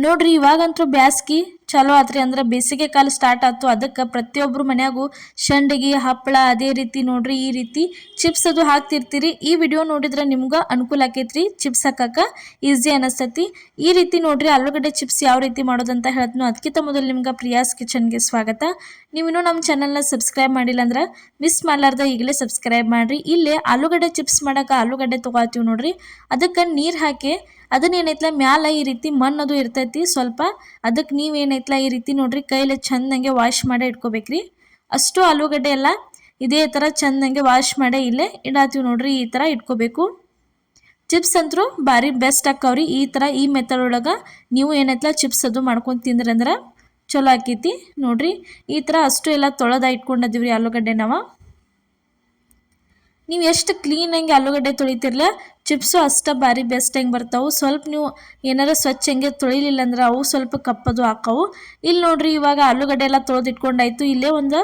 ನೋಡ್ರಿ ಇವಾಗಂತೂ ಬ್ಯಾಸ್ಗಿ ಚಲೋ ಆತ್ರಿ. ಅಂದ್ರೆ ಬೇಸಿಗೆ ಕಾಲ ಸ್ಟಾರ್ಟ್ ಆಯ್ತು. ಅದಕ್ಕೆ ಪ್ರತಿಯೊಬ್ಬರು ಮನ್ಯಾಗೂ ಸಂಡಿಗೆ ಹಪ್ಪಳ ಅದೇ ರೀತಿ ನೋಡ್ರಿ ಈ ರೀತಿ ಚಿಪ್ಸ್ ಅದು ಹಾಕ್ತಿರ್ತೀರಿ. ಈ ವಿಡಿಯೋ ನೋಡಿದ್ರೆ ನಿಮ್ಗೆ ಅನುಕೂಲ ಆಕೈತ್ರಿ. ಚಿಪ್ಸ್ ಹಾಕಕ್ಕೆ ಈಸಿ ಅನಿಸ್ತತಿ. ಈ ರೀತಿ ನೋಡ್ರಿ ಆಲೂಗಡ್ಡೆ ಚಿಪ್ಸ್ ಯಾವ ರೀತಿ ಮಾಡೋದಂತ ಹೇಳ್ತೀನಿ. ಅದಕ್ಕಿಂತ ಮೊದಲು ನಿಮ್ಗೆ ಪ್ರಿಯಾಸ್ ಕಿಚನ್ಗೆ ಸ್ವಾಗತ. ನೀವಿನ್ನೂ ನಮ್ಮ ಚಾನಲ್ನ ಸಬ್ಸ್ಕ್ರೈಬ್ ಮಾಡಿಲ್ಲ ಅಂದ್ರೆ ಮಿಸ್ ಮಾಡಲಾರ್ದ ಈಗಲೇ ಸಬ್ಸ್ಕ್ರೈಬ್ ಮಾಡಿರಿ. ಇಲ್ಲೇ ಆಲೂಗಡ್ಡೆ ಚಿಪ್ಸ್ ಮಾಡೋಕೆ ಆಲೂಗಡ್ಡೆ ತೊಗೊಳ್ತೀವಿ ನೋಡ್ರಿ. ಅದಕ್ಕೆ ನೀರು ಹಾಕಿ ಅದನ್ನೇನೈತ್ಲ ಮ್ಯಾಲ ಈ ರೀತಿ ಮಣ್ಣದು ಇರ್ತೈತಿ ಸ್ವಲ್ಪ. ಅದಕ್ಕೆ ನೀವೇನೈತ್ಲ ಈ ರೀತಿ ನೋಡ್ರಿ ಕೈಲಿ ಚಂದಂಗೆ ವಾಶ್ ಮಾಡೇ ಇಟ್ಕೋಬೇಕ್ರಿ. ಅಷ್ಟು ಆಲೂಗಡ್ಡೆ ಎಲ್ಲ ಇದೇ ಥರ ಚಂದಂಗೆ ವಾಶ್ ಮಾಡೇ ಇಲ್ಲೇ ಇಡಾತೀವಿ ನೋಡ್ರಿ. ಈ ಥರ ಇಟ್ಕೋಬೇಕು. ಚಿಪ್ಸ್ ಅಂತೂ ಭಾರಿ ಬೆಸ್ಟ್ ಆಕ್ಕವ್ರಿ. ಈ ಥರ ಈ ಮೆಥಡ್ ಒಳಗೆ ನೀವು ಏನೈತ್ಲ ಚಿಪ್ಸ್ ಅದು ಮಾಡ್ಕೊಂಡು ತಿಂದ್ರಂದ್ರೆ ಚಲೋ ಆಕೈತಿ ನೋಡ್ರಿ. ಈ ಥರ ಅಷ್ಟು ಎಲ್ಲ ತೊಳೆದ ಇಟ್ಕೊಂಡಿದ್ದೀವಿ ಆಲೂಗಡ್ಡೆ ನಾವು. ನೀವು ಎಷ್ಟು ಕ್ಲೀನಾಗಿ ಆಲೂಗಡ್ಡೆ ತೊಳಿತಿರಲ್ಲ ಚಿಪ್ಸು ಅಷ್ಟು ಭಾರಿ ಬೆಸ್ಟ್ ಹೆಂಗೆ ಬರ್ತಾವೆ. ಸ್ವಲ್ಪ ನೀವು ಏನಾರ ಸ್ವಚ್ಛ ಹೆಂಗೆ ತೊಳಿಲಿಲ್ಲ ಅಂದ್ರೆ ಅವು ಸ್ವಲ್ಪ ಕಪ್ಪದು ಹಾಕವು. ಇಲ್ಲಿ ನೋಡ್ರಿ ಇವಾಗ ಆಲೂಗಡ್ಡೆ ಎಲ್ಲ ತೊಳೆದು ಇಟ್ಕೊಂಡಾಯ್ತು. ಇಲ್ಲೇ ಒಂದು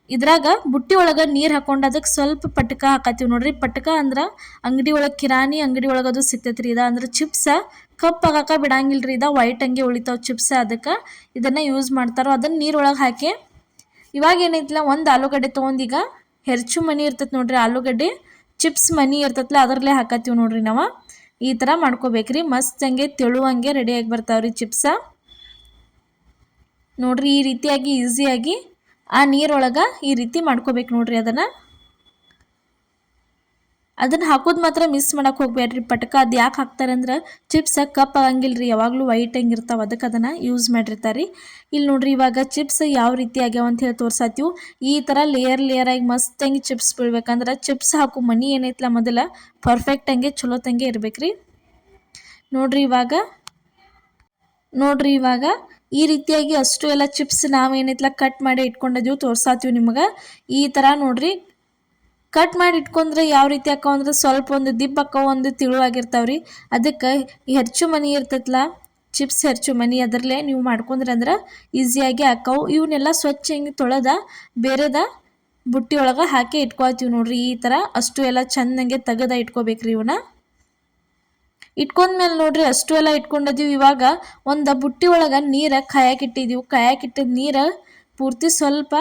ಇದ್ರಾಗ ಬುಟ್ಟಿ ಒಳಗೆ ನೀರು ಹಾಕೊಂಡು ಅದಕ್ಕೆ ಸ್ವಲ್ಪ ಪಟ್ಕ ಹಾಕತ್ತೀವಿ ನೋಡ್ರಿ. ಪಟ್ಕ ಅಂದ್ರೆ ಅಂಗಡಿ ಒಳಗೆ ಕಿರಾಣಿ ಅಂಗಡಿ ಒಳಗೆ ಅದು ಸಿಗ್ತೈತೆ ರೀ. ಅಂದ್ರೆ ಚಿಪ್ಸ ಕಪ್ ಆಗಾಕ ಬಿಡಂಗಿಲ್ಲ ರೀ. ವೈಟ್ ಹಂಗೆ ಉಳಿತಾವೆ ಚಿಪ್ಸ್. ಅದಕ್ಕೆ ಇದನ್ನು ಯೂಸ್ ಮಾಡ್ತಾರೋ. ಅದನ್ನು ನೀರೊಳಗೆ ಹಾಕಿ ಇವಾಗ ಏನೈತಿಲ್ಲ ಒಂದು ಆಲೂಗಡ್ಡೆ ತೊಗೊಂಡೀಗ ಹೆರ್ಚು ಮನಿ ಇರ್ತೈತೆ ನೋಡ್ರಿ. ಆಲೂಗಡ್ಡೆ ಚಿಪ್ಸ್ ಮನಿ ಇರ್ತೈತಲ್ಲ ಅದರಲ್ಲೇ ಹಾಕತ್ತೀವಿ ನೋಡ್ರಿ ನಾವು. ಈ ಥರ ಮಾಡ್ಕೋಬೇಕ್ರಿ. ಮಸ್ತ್ ಹಂಗೆ ತೆಳುವಂಗೆ ರೆಡಿಯಾಗಿ ಬರ್ತಾವ್ರಿ ಚಿಪ್ಸ ನೋಡ್ರಿ. ಈ ರೀತಿಯಾಗಿ ಈಸಿಯಾಗಿ ಆ ನೀರೊಳಗೆ ಈ ರೀತಿ ಮಾಡ್ಕೋಬೇಕು ನೋಡ್ರಿ. ಅದನ್ನು ಹಾಕೋದು ಮಾತ್ರ ಮಿಸ್ ಮಾಡಕ್ಕೆ ಹೋಗ್ಬೇಡ್ರಿ. ಪಟ್ಕ ಅದು ಯಾಕೆ ಹಾಕ್ತಾರೆ ಅಂದ್ರೆ ಚಿಪ್ಸ್ ಕಪ್ ಆಗಂಗಿಲ್ಲ ರೀ. ಯಾವಾಗಲೂ ವೈಟ್ ಹೆಂಗೆ ಇರ್ತಾವೆ ಅದಕ್ಕೆ ಅದನ್ನು ಯೂಸ್ ಮಾಡಿರ್ತಾರೆ. ಇಲ್ಲಿ ನೋಡ್ರಿ ಇವಾಗ ಚಿಪ್ಸ್ ಯಾವ ರೀತಿ ಆಗ್ಯಾವ ಅಂತ ಹೇಳಿ ತೋರ್ಸಾತೀವಿ. ಈ ಥರ ಲೇಯರ್ ಆಗಿ ಮಸ್ತ್ ಹಂಗೆ ಚಿಪ್ಸ್ ಬೀಳ್ಬೇಕಂದ್ರೆ ಚಿಪ್ಸ್ ಹಾಕೋ ಮನಿ ಏನೈತಲ್ಲ ಮೊದಲ ಪರ್ಫೆಕ್ಟ್ ಹಂಗೆ ಚಲೋ ತಂಗೆ ಇರ್ಬೇಕ್ರಿ. ನೋಡ್ರಿ ಇವಾಗ ಈ ರೀತಿಯಾಗಿ ಅಷ್ಟು ಎಲ್ಲ ಚಿಪ್ಸ್ ನಾವೇನೈತಲ್ಲ ಕಟ್ ಮಾಡಿ ಇಟ್ಕೊಂಡಿದ್ದೀವಿ ತೋರ್ಸಾತೀವಿ ನಿಮಗೆ. ಈ ಥರ ನೋಡ್ರಿ ಕಟ್ ಮಾಡಿ ಇಟ್ಕೊಂಡ್ರೆ ಯಾವ ರೀತಿ ಹಾಕೋ ಅಂದ್ರೆ ಸ್ವಲ್ಪ ಒಂದು ದಿಬ್ಬ ಹಾಕೋ ಒಂದು ತಿಳುವಾಗಿರ್ತಾವ್ರಿ. ಅದಕ್ಕೆ ಹೆರ್ಚು ಮನಿ ಇರ್ತೈತಲ್ಲ ಚಿಪ್ಸ್ ಹೆರ್ಚು ಮನಿ ಅದರಲ್ಲೇ ನೀವು ಮಾಡ್ಕೊಂಡ್ರೆ ಅಂದ್ರೆ ಈಸಿಯಾಗಿ ಹಾಕವು. ಇವನ್ನೆಲ್ಲ ಸ್ವಚ್ಛ ಹಿಂಗೆ ತೊಳೆದ ಬೇರೆದ ಬುಟ್ಟಿ ಒಳಗೆ ಹಾಕಿ ಇಟ್ಕೊಳ್ತೀವಿ ನೋಡ್ರಿ. ಈ ಥರ ಅಷ್ಟು ಎಲ್ಲ ಚೆಂದಂಗೆ ತೆಗೆದ ಇಟ್ಕೋಬೇಕ್ರಿ. ಇವನ್ನ ಇಟ್ಕೊಂಡ್ಮೇಲೆ ನೋಡ್ರಿ ಅಷ್ಟು ಎಲ್ಲ ಇಟ್ಕೊಂಡಿದ್ದೀವಿ. ಇವಾಗ ಒಂದು ಬುಟ್ಟಿ ಒಳಗೆ ನೀರು ಕಾಯಕ್ಕಿಟ್ಟಿದ್ದೀವಿ. ಕಾಯಕ್ಕಿಟ್ಟಿದ ನೀರು ಪೂರ್ತಿ ಸ್ವಲ್ಪ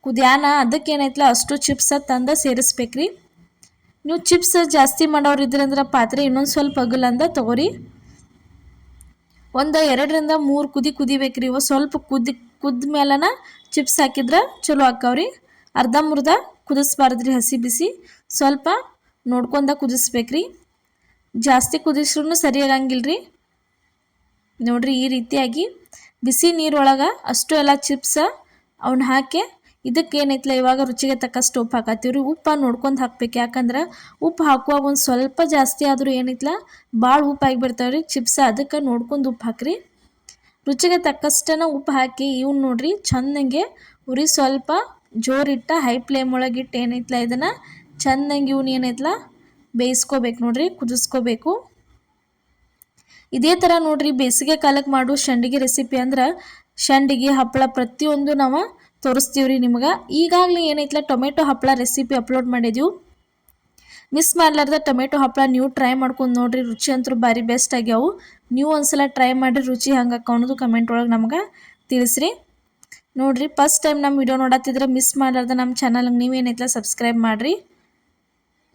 ಕುದಿಯಾನ ಅದಕ್ಕೆ ಏನೈತಲ್ಲ ಅಷ್ಟು ಚಿಪ್ಸ್ ತಂದು ಸೇರಿಸ್ಬೇಕ್ರಿ. ನೀವು ಚಿಪ್ಸ್ ಜಾಸ್ತಿ ಮಾಡೋರು ಇದ್ರಂದ್ರೆ ಪಾತ್ರೆ ಇನ್ನೊಂದು ಸ್ವಲ್ಪ ಅಗಲ ತಗೋರಿ. ಒಂದು 2 ರಿಂದ 3 ಕುದಿಬೇಕ್ರಿ. ಇವು ಸ್ವಲ್ಪ ಕುದ್ದ ಮೇಲನ ಚಿಪ್ಸ್ ಹಾಕಿದ್ರೆ ಚಲೋ ಹಾಕವ್ರಿ. ಅರ್ಧಂಬರ್ಧ ಕುದಿಸ್ಬಾರ್ದ್ರಿ. ಹಸಿ ಬಿಸಿ ಸ್ವಲ್ಪ ನೋಡ್ಕೊಂಡ ಕುದಿಸ್ಬೇಕ್ರಿ. ಜಾಸ್ತಿ ಕುದಿಸ್ರೂ ಸರಿ ಆಗಂಗಿಲ್ರಿ. ನೋಡ್ರಿ ಈ ರೀತಿಯಾಗಿ ಬಿಸಿ ನೀರೊಳಗೆ ಅಷ್ಟು ಎಲ್ಲ ಚಿಪ್ಸ್ ಅವನ್ನ ಹಾಕಿ ಇದಕ್ಕೆ ಏನೈತಲ್ಲ ಇವಾಗ ರುಚಿಗೆ ತಕ್ಕಷ್ಟು ಉಪ್ಪು ಹಾಕತ್ತೀವ್ರಿ. ಉಪ್ಪು ನೋಡ್ಕೊಂಡು ಹಾಕ್ಬೇಕು. ಯಾಕಂದ್ರೆ ಉಪ್ಪು ಹಾಕುವಾಗ ಒಂದು ಸ್ವಲ್ಪ ಜಾಸ್ತಿ ಆದರೂ ಏನೈತಲ್ಲ ಭಾಳ ಉಪ್ಪು ಆಗಿಬಿಡ್ತಾವ್ರಿ ಚಿಪ್ಸ್. ಅದಕ್ಕೆ ನೋಡ್ಕೊಂಡು ಉಪ್ಪು ಹಾಕ್ರಿ. ರುಚಿಗೆ ತಕ್ಕಷ್ಟನ ಉಪ್ಪು ಹಾಕಿ ಇವ್ನು ನೋಡ್ರಿ ಚೆಂದಂಗೆ ಉರಿ ಸ್ವಲ್ಪ ಜೋರಿಟ್ಟ ಹೈ ಫ್ಲೇಮ್ ಒಳಗಿಟ್ಟು ಏನೈತಲ್ಲ ಇದನ್ನು ಚೆಂದಂಗೆ ಇವ್ನು ಏನೈತಲ್ಲ ಬೇಯಿಸ್ಕೋಬೇಕು ನೋಡ್ರಿ. ಕುದಿಸ್ಕೋಬೇಕು. ಇದೇ ಥರ ನೋಡ್ರಿ ಬೇಸಿಗೆ ಕಾಲಕ್ಕೆ ಮಾಡೋ ಸಂಡಿಗೆ ರೆಸಿಪಿ ಅಂದ್ರೆ ಸಂಡಿಗೆ ಹಪ್ಪಳ ಪ್ರತಿಯೊಂದು ನಾವು ತೋರಿಸ್ತೀವ್ರಿ ನಿಮ್ಗೆ. ಈಗಾಗಲೇ ಏನೈತಲ್ಲ ಟೊಮೆಟೊ ಹಪ್ಪಳ ರೆಸಿಪಿ ಅಪ್ಲೋಡ್ ಮಾಡಿದ್ದೀವಿ. ಮಿಸ್ ಮಾಡಲಾರ್ದ ಟೊಮೆಟೊ ಹಪ್ಪಳ ನೀವು ಟ್ರೈ ಮಾಡ್ಕೊಂಡು ನೋಡ್ರಿ. ರುಚಿ ಅಂತೂ ಭಾರಿ ಬೆಸ್ಟ್ ಆಗ್ಯಾವು. ನೀವು ಒಂದ್ಸಲ ಟ್ರೈ ಮಾಡಿರಿ. ರುಚಿ ಹಂಗೆ ಅನ್ನೋದು ಕಮೆಂಟ್ ಒಳಗೆ ನಮ್ಗೆ ತಿಳಿಸ್ರಿ. ನೋಡ್ರಿ ಫಸ್ಟ್ ಟೈಮ್ ನಮ್ಮ ವಿಡಿಯೋ ನೋಡತ್ತಿದ್ರೆ ಮಿಸ್ ಮಾಡಲಾರ್ದ ನಮ್ಮ ಚಾನಲ್ಗೆ ನೀವೇನೈತಲ್ಲ ಸಬ್ಸ್ಕ್ರೈಬ್ ಮಾಡಿರಿ.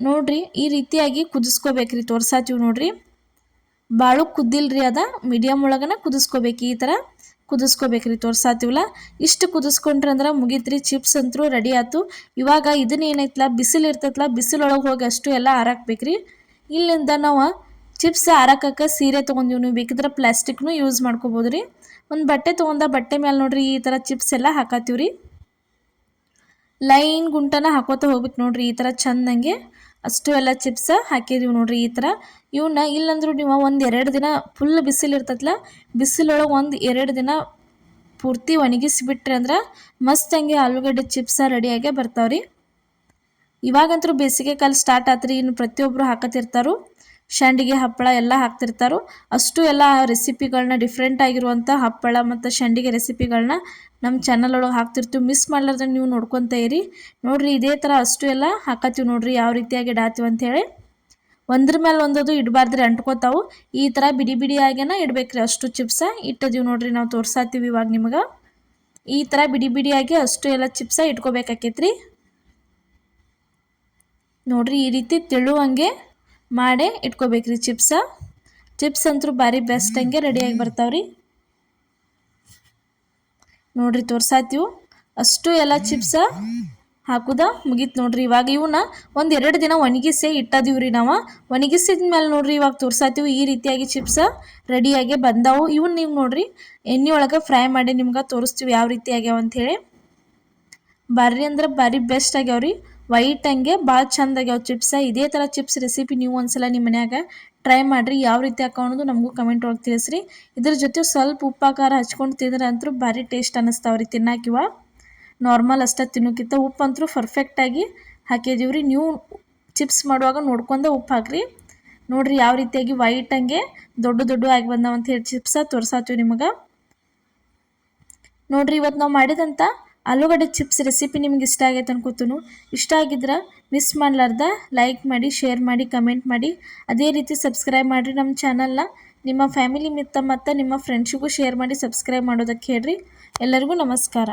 ನೋಡ್ರಿ ಈ ರೀತಿಯಾಗಿ ಕುದಿಸ್ಕೋಬೇಕ್ರಿ. ತೋರ್ಸಾತೀವಿ ನೋಡ್ರಿ. ಭಾಳ ಕುದ್ದಿಲ್ರಿ. ಅದ ಮೀಡಿಯಮ್ ಒಳಗನ ಕುದಿಸ್ಕೋಬೇಕು. ಈ ಥರ ಕುದಿಸ್ಕೋಬೇಕ್ರಿ. ತೋರ್ಸಾತೀವಲ್ಲ ಇಷ್ಟು ಕುದಿಸ್ಕೊಂಡ್ರೆ ಅಂದ್ರೆ ಮುಗೀತ್ರಿ. ಚಿಪ್ಸ್ ಅಂತೂ ರೆಡಿ ಆಯ್ತು. ಇವಾಗ ಇದನ್ನ ಏನೈತಲ್ಲ ಬಿಸಿಲು ಇರ್ತೈತಲ್ಲ ಬಿಸಿಲೊಳಗೆ ಹೋಗಿ ಅಷ್ಟು ಎಲ್ಲ ಆರಾಕ್ಬೇಕ್ರಿ. ಇಲ್ಲಿಂದ ನಾವು ಚಿಪ್ಸ್ ಆರಾಕಕ್ಕೆ ಸೀರೆ ತೊಗೊಂಡಿವಿ. ನೀವು ಬೇಕಿದ್ರೆ ಪ್ಲಾಸ್ಟಿಕ್ನು ಯೂಸ್ ಮಾಡ್ಕೋಬೋದು ರೀ. ಒಂದು ಬಟ್ಟೆ ತೊಗೊಂಡ ಬಟ್ಟೆ ಮೇಲೆ ನೋಡ್ರಿ ಈ ಥರ ಚಿಪ್ಸ್ ಎಲ್ಲ ಹಾಕತ್ತೀವ್ರಿ. ಲೈನ್ ಗುಂಟನ ಹಾಕೋತ ಹೋಗ್ಬೇಕು ನೋಡ್ರಿ. ಈ ಥರ ಚೆಂದಂಗೆ ಅಷ್ಟು ಎಲ್ಲ ಚಿಪ್ಸ್ ಹಾಕಿದೀವಿ ನೋಡ್ರಿ. ಈ ಥರ ಇವನ್ನ ಇಲ್ಲಂದ್ರೂ ನೀವು 1-2 ದಿನ ಫುಲ್ ಬಿಸಿಲು ಇರ್ತೈತಲ್ಲ ಬಿಸಿಲೊಳಗೆ 1-2 ದಿನ ಪೂರ್ತಿ ಒಣಗಿಸಿಬಿಟ್ರಿ ಅಂದ್ರೆ ಮಸ್ತ್ ಹಂಗೆ ಆಲೂಗಡ್ಡೆ ಚಿಪ್ಸ ರೆಡಿಯಾಗೇ ಬರ್ತಾವ್ರಿ. ಇವಾಗಂತೂ ಬೇಸಿಗೆ ಕಾಲ ಸ್ಟಾರ್ಟ್ ಆತ್ರಿ. ಇನ್ನು ಪ್ರತಿಯೊಬ್ಬರು ಹಾಕತಿರ್ತಾರೋ. ಸಂಡಿಗೆ ಹಪ್ಪಳ ಎಲ್ಲ ಹಾಕ್ತಿರ್ತಾರೋ. ಅಷ್ಟು ಎಲ್ಲ ರೆಸಿಪಿಗಳನ್ನ ಡಿಫ್ರೆಂಟ್ ಆಗಿರುವಂಥ ಹಪ್ಪಳ ಮತ್ತು ಸಂಡಿಗೆ ರೆಸಿಪಿಗಳನ್ನ ನಮ್ಮ ಚಾನಲ್ ಒಳಗೆ ಹಾಕ್ತಿರ್ತೀವಿ. ಮಿಸ್ ಮಾಡ್ಲಾರ್ದ ನೀವು ನೋಡ್ಕೊತ ಇರಿ. ನೋಡ್ರಿ ಇದೇ ಥರ ಅಷ್ಟು ಎಲ್ಲ ಹಾಕತ್ತೀವಿ ನೋಡ್ರಿ ಯಾವ ರೀತಿಯಾಗಿ ಇಡಾತೀವಿ ಅಂಥೇಳಿ. ಒಂದ್ರ ಮೇಲೆ ಒಂದದು ಇಡಬಾರ್ದ್ರಿ, ಅಂಟ್ಕೋತಾವು. ಈ ಥರ ಬಿಡಿ ಬಿಡಿಯಾಗೇನ ಇಡ್ಬೇಕ್ರಿ ಅಷ್ಟು ಚಿಪ್ಸ. ಇಟ್ಟದೀವಿ ನೋಡ್ರಿ, ನಾವು ತೋರ್ಸಾತೀವಿ ಇವಾಗ ನಿಮಗೆ. ಈ ಥರ ಬಿಡಿ ಬಿಡಿಯಾಗಿ ಅಷ್ಟು ಎಲ್ಲ ಚಿಪ್ಸ ಇಟ್ಕೋಬೇಕಾಕೈತ್ರಿ. ನೋಡ್ರಿ ಈ ರೀತಿ ತೆಳುವಂಗೆ ಮಾಡೇ ಇಟ್ಕೋಬೇಕ್ರಿ ಚಿಪ್ಸ್ ಅಂತೂ ಭಾರಿ ಬೆಸ್ಟ್ ಹಂಗೆ ರೆಡಿಯಾಗಿ ಬರ್ತಾವ್ರಿ. ನೋಡ್ರಿ ತೋರ್ಸಾತೀವಿ ಅಷ್ಟು ಎಲ್ಲ ಚಿಪ್ಸ ಹಾಕುದ ಮುಗೀತು ನೋಡ್ರಿ. ಇವಾಗ ಇವನ್ನ ಒಂದೆರಡು ದಿನ ಒಣಗಿಸೇ ಇಟ್ಟದೀವ್ರಿ ನಾವು. ಒಣಗಿಸಿದ ಮೇಲೆ ನೋಡ್ರಿ ಇವಾಗ ತೋರ್ಸಾತೀವಿ ಈ ರೀತಿಯಾಗಿ ಚಿಪ್ಸ ರೆಡಿಯಾಗಿ ಬಂದಾವು. ಇವನ್ನ ನೀವು ನೋಡ್ರಿ ಎಣ್ಣೆ ಒಳಗೆ ಫ್ರೈ ಮಾಡಿ ನಿಮ್ಗೆ ತೋರಿಸ್ತೀವಿ ಯಾವ ರೀತಿ ಆಗ್ಯಾವ ಅಂಥೇಳಿ. ಭಾರಿ ಅಂದ್ರೆ ಭಾರಿ ಬೆಸ್ಟ್ ಆಗ್ಯಾವ್ರಿ. ವೈಟ್ ಹಂಗೆ ಭಾಳ ಚಂದ ಆಗ್ಯಾವ ಚಿಪ್ಸ. ಇದೇ ಥರ ಚಿಪ್ಸ್ ರೆಸಿಪಿ ನೀವು ಒಂದ್ಸಲ ನಿಮ್ಮ ಮನ್ಯಾಗ ಟ್ರೈ ಮಾಡಿರಿ. ಯಾವ ರೀತಿ ಹಾಕೋಣದು ನಮಗೂ ಕಮೆಂಟ್ ಒಳಗೆ ತಿಳಿಸ್ರಿ. ಇದ್ರ ಜೊತೆ ಸ್ವಲ್ಪ ಉಪ್ಪು ಖಾರ ಹಚ್ಕೊಂಡು ತಿಂದ್ರೆ ಅಂತೂ ಭಾರಿ ಟೇಸ್ಟ್ ಅನ್ನಿಸ್ತಾವ್ರಿ ತಿನ್ನಾಕಿವ. ನಾರ್ಮಲ್ ಅಷ್ಟೇ ತಿನ್ನೋಕ್ಕಿಂತ ಉಪ್ಪು ಅಂತೂ ಪರ್ಫೆಕ್ಟಾಗಿ ಹಾಕಿದೀವ್ರಿ. ನೀವು ಚಿಪ್ಸ್ ಮಾಡುವಾಗ ನೋಡ್ಕೊಂಡು ಉಪ್ಪು ಹಾಕ್ರಿ. ನೋಡ್ರಿ ಯಾವ ರೀತಿಯಾಗಿ ವೈಟ್ ಹಂಗೆ ದೊಡ್ಡ ಆಗಿ ಬಂದಾವ ಅಂತ ಹೇಳಿ ಚಿಪ್ಸ ತೋರ್ಸಾತೀವಿ ನಿಮಗೆ. ನೋಡ್ರಿ ಇವತ್ತು ನಾವು ಮಾಡಿದಂಥ ಆಲೂಗಡ್ಡೆ ಚಿಪ್ಸ್ ರೆಸಿಪಿ ನಿಮ್ಗೆ ಇಷ್ಟ ಆಗೈತೆ ಅನ್ಕೋತೀನಿ. ಇಷ್ಟ ಆಗಿದ್ರೆ ಮಿಸ್ ಮಾಡಲಾರ್ದ ಲೈಕ್ ಮಾಡಿ, ಶೇರ್ ಮಾಡಿ, ಕಮೆಂಟ್ ಮಾಡಿ. ಅದೇ ರೀತಿ ಸಬ್ಸ್ಕ್ರೈಬ್ ಮಾಡಿರಿ ನಮ್ಮ ಚಾನಲ್ನ. ನಿಮ್ಮ ಫ್ಯಾಮಿಲಿ ಮತ್ತು ನಿಮ್ಮ ಫ್ರೆಂಡ್ಸಿಗೂ ಶೇರ್ ಮಾಡಿ ಸಬ್ಸ್ಕ್ರೈಬ್ ಮಾಡೋದಕ್ಕೆ ಹೇಳ್ರಿ. ಎಲ್ಲರಿಗೂ ನಮಸ್ಕಾರ.